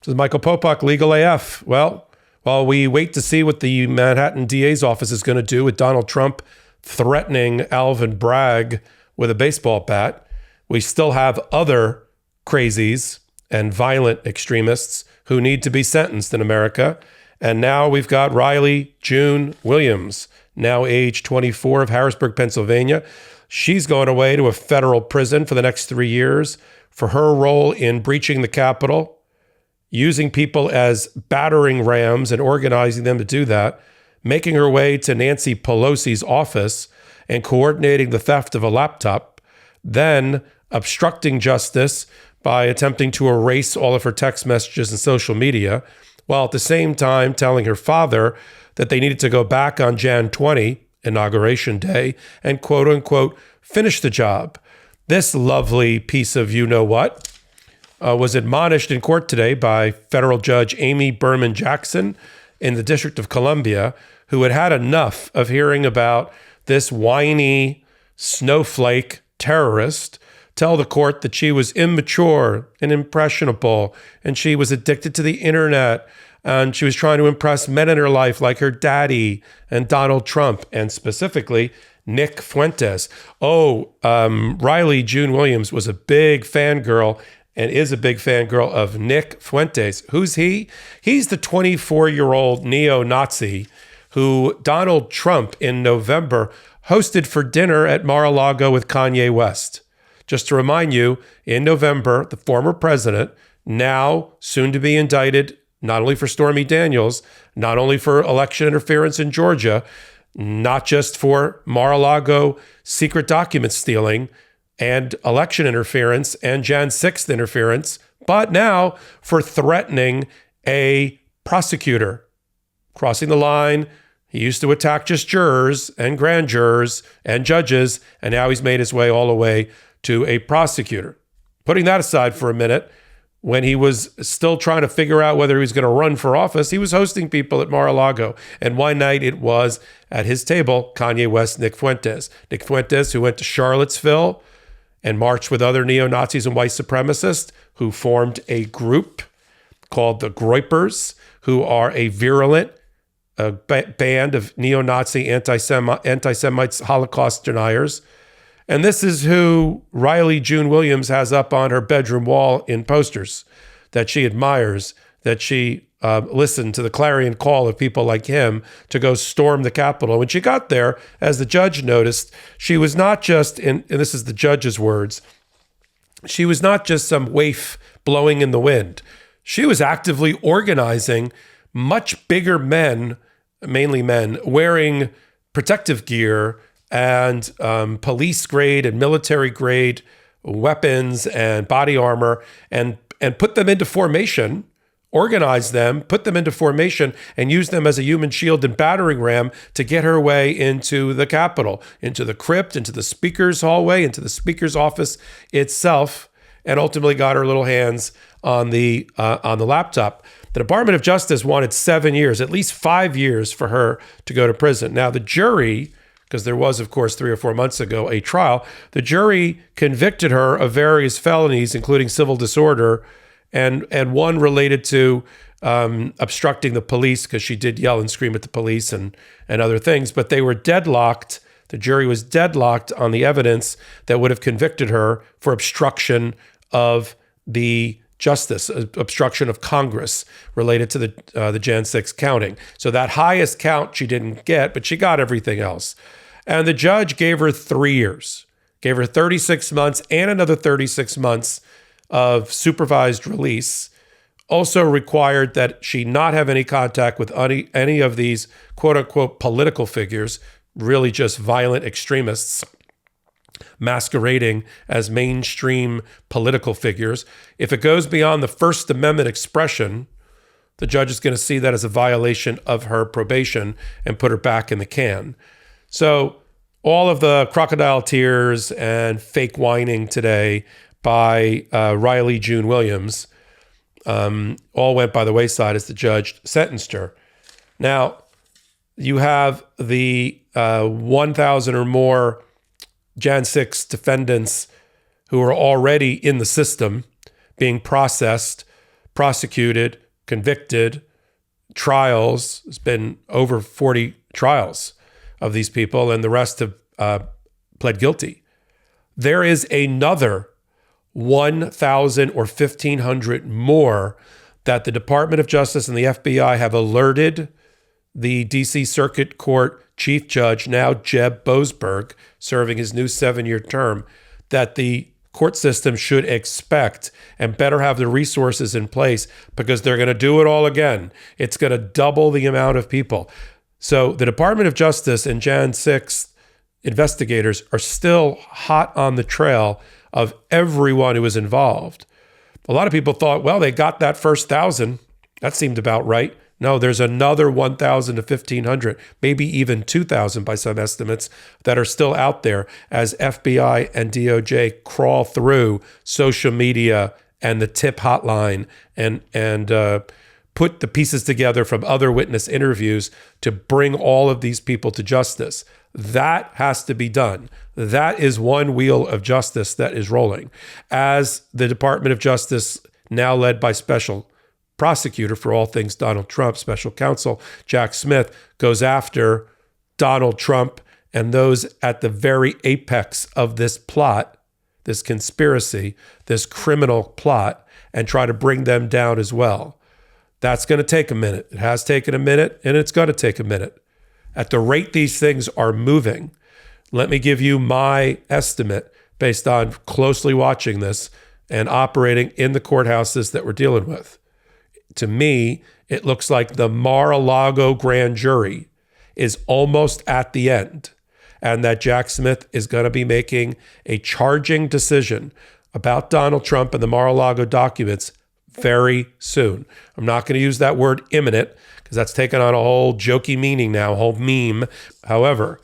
This is Michael Popok, Legal AF. Well, while we wait to see what the Manhattan DA's office is going to do with Donald Trump threatening Alvin Bragg with a baseball bat, we still have other crazies and violent extremists who need to be sentenced in America. And now we've got Riley June Williams, now age 24, of Harrisburg, Pennsylvania. She's going away to a federal prison for the next 3 years for her role in breaching the Capitol, using people as battering rams and organizing them to do that, making her way to Nancy Pelosi's office and coordinating the theft of a laptop, then obstructing justice by attempting to erase all of her text messages and social media, while at the same time telling her father that they needed to go back on Jan 20, Inauguration Day, and quote unquote, finish the job. This lovely piece of you-know-what was admonished in court today by federal judge Amy Berman Jackson in the District of Columbia, who had had enough of hearing about this whiny snowflake terrorist tell the court that she was immature and impressionable, and she was addicted to the internet, and she was trying to impress men in her life like her daddy and Donald Trump, and specifically Nick Fuentes. Riley June Williams was a big fangirl and is a big fangirl of Nick Fuentes. Who's he? He's the 24-year-old neo-Nazi who Donald Trump in November hosted for dinner at Mar-a-Lago with Kanye West. Just to remind you, in November, the former president, now soon to be indicted, not only for Stormy Daniels, not only for election interference in Georgia, not just for Mar-a-Lago secret document stealing and election interference and Jan 6th interference, but now for threatening a prosecutor. Crossing the line, he used to attack just jurors and grand jurors and judges, and now he's made his way all the way to a prosecutor. Putting that aside for a minute, when he was still trying to figure out whether he was going to run for office, he was hosting people at Mar-a-Lago. And one night it was at his table, Kanye West, Nick Fuentes. Nick Fuentes, who went to Charlottesville and marched with other neo-Nazis and white supremacists, who formed a group called the Groypers, who are a virulent band of neo-Nazi anti-Semites, Holocaust deniers. And this is who Riley June Williams has up on her bedroom wall in posters, that she admires, that she listened to the clarion call of people like him to go storm the Capitol. When she got there, as the judge noticed, she was not just, and this is the judge's words, she was not just some waif blowing in the wind. She was actively organizing much bigger men, mainly men, wearing protective gear and police grade and military grade weapons and body armor, and put them into formation, organize them, put them into formation, and use them as a human shield and battering ram to get her way into the Capitol, into the crypt, into the speaker's hallway, into the speaker's office itself, and ultimately got her little hands on the laptop. The Department of Justice wanted 7 years, at least 5 years, for her to go to prison. Now, the jury, because there was, of course, 3 or 4 months ago, a trial, the jury convicted her of various felonies, including civil disorder, and one related to obstructing the police, because she did yell and scream at the police and other things. But they were deadlocked. The jury was deadlocked on the evidence that would have convicted her for obstruction of the justice, obstruction of Congress related to the Jan 6 counting. So that highest count she didn't get, but she got everything else. And the judge gave her 3 years, gave her 36 months and another 36 months of supervised release. Also required that she not have any contact with any of these quote unquote political figures, really just violent extremists masquerading as mainstream political figures. If it goes beyond the First Amendment expression, the judge is going to see that as a violation of her probation and put her back in the can. So all of the crocodile tears and fake whining today by Riley June Williams all went by the wayside as the judge sentenced her. Now, you have the 1,000 or more Jan 6 defendants who are already in the system being processed prosecuted, convicted, trials. There's been over 40 trials of these people, and the rest have pled guilty. There is another 1,000 or 1,500 more that the Department of Justice and the FBI have alerted the D.C. Circuit Court Chief Judge, now Jeb Boasberg, serving his new 7-year term, that the court system should expect and better have the resources in place, because they're going to do it all again. It's going to double the amount of people. So the Department of Justice and Jan 6 investigators are still hot on the trail of everyone who was involved. A lot of people thought, well, they got that first 1,000. That seemed about right. No, there's another 1,000 to 1,500, maybe even 2,000 by some estimates, that are still out there as FBI and DOJ crawl through social media and the tip hotline and put the pieces together from other witness interviews to bring all of these people to justice. That has to be done. That is one wheel of justice that is rolling. As the Department of Justice, now led by Special Prosecutor for all things Donald Trump, Special Counsel Jack Smith, goes after Donald Trump and those at the very apex of this plot, this conspiracy, this criminal plot, and try to bring them down as well. That's going to take a minute. It has taken a minute, and it's going to take a minute. At the rate these things are moving, let me give you my estimate based on closely watching this and operating in the courthouses that we're dealing with. To me, it looks like the Mar-a-Lago grand jury is almost at the end, and that Jack Smith is going to be making a charging decision about Donald Trump and the Mar-a-Lago documents very soon. I'm not going to use that word imminent, because that's taken on a whole jokey meaning now, a whole meme. However,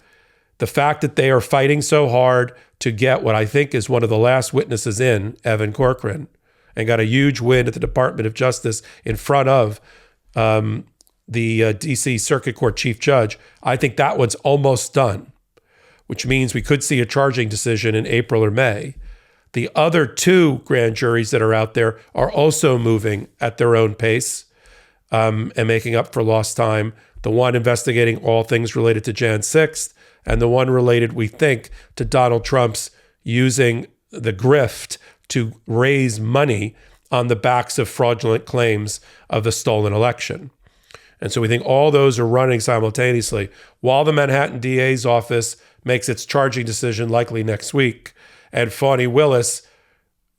the fact that they are fighting so hard to get what I think is one of the last witnesses in, Evan Corcoran, and got a huge win at the Department of Justice in front of the D.C. Circuit Court Chief Judge, I think that one's almost done, which means we could see a charging decision in April or May. The other two grand juries that are out there are also moving at their own pace and making up for lost time. The one investigating all things related to Jan 6th, and the one related, we think, to Donald Trump's using the grift to raise money on the backs of fraudulent claims of the stolen election. And so we think all those are running simultaneously while the Manhattan DA's office makes its charging decision likely next week. And Fani Willis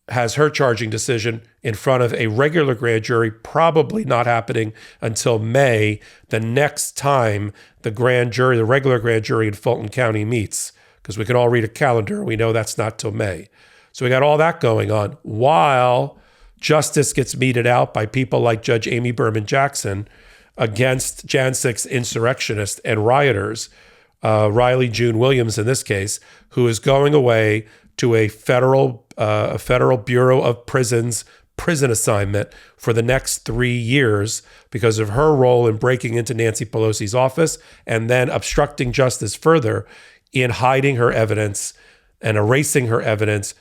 has her charging decision in front of a regular grand jury, probably not happening until May, the next time the grand jury, the regular grand jury in Fulton County meets, because we can all read a calendar. We know that's not till May. So we got all that going on while justice gets meted out by people like Judge Amy Berman Jackson against Jan 6 insurrectionists and rioters, Riley June Williams in this case, who is going away to a federal Bureau of Prisons prison assignment for the next 3 years because of her role in breaking into Nancy Pelosi's office and then obstructing justice further in hiding her evidence and erasing her evidence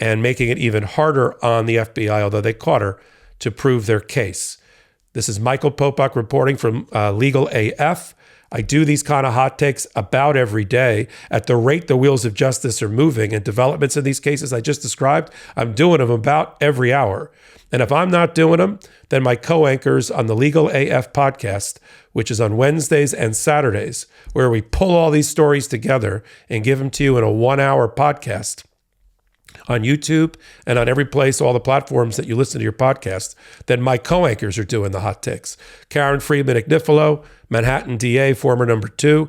and making it even harder on the FBI, although they caught her, to prove their case. This is Michael Popok reporting from Legal AF. I do these kind of hot takes about every day. At the rate the wheels of justice are moving and developments in these cases I just described, I'm doing them about every hour. And if I'm not doing them, then my co-anchors on the Legal AF podcast, which is on Wednesdays and Saturdays, where we pull all these stories together and give them to you in a 1-hour podcast on YouTube and on every place, all the platforms that you listen to your podcast, then my co-anchors are doing the hot takes. Karen Friedman-Ignifilo, Manhattan DA, former number 2,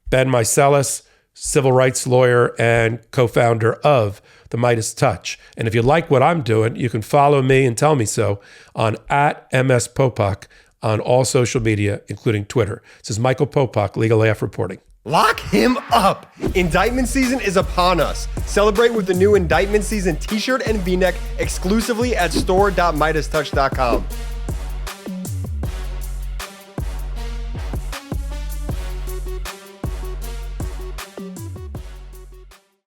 Ben Meiselas, civil rights lawyer and co-founder of the MeidasTouch. And if you like what I'm doing, you can follow me and tell me so on @MSPopok on all social media, including Twitter. This is Michael Popok, Legal AF reporting. Lock him up! Indictment season is upon us. Celebrate with the new Indictment Season t-shirt and v-neck exclusively at store.MeidasTouch.com.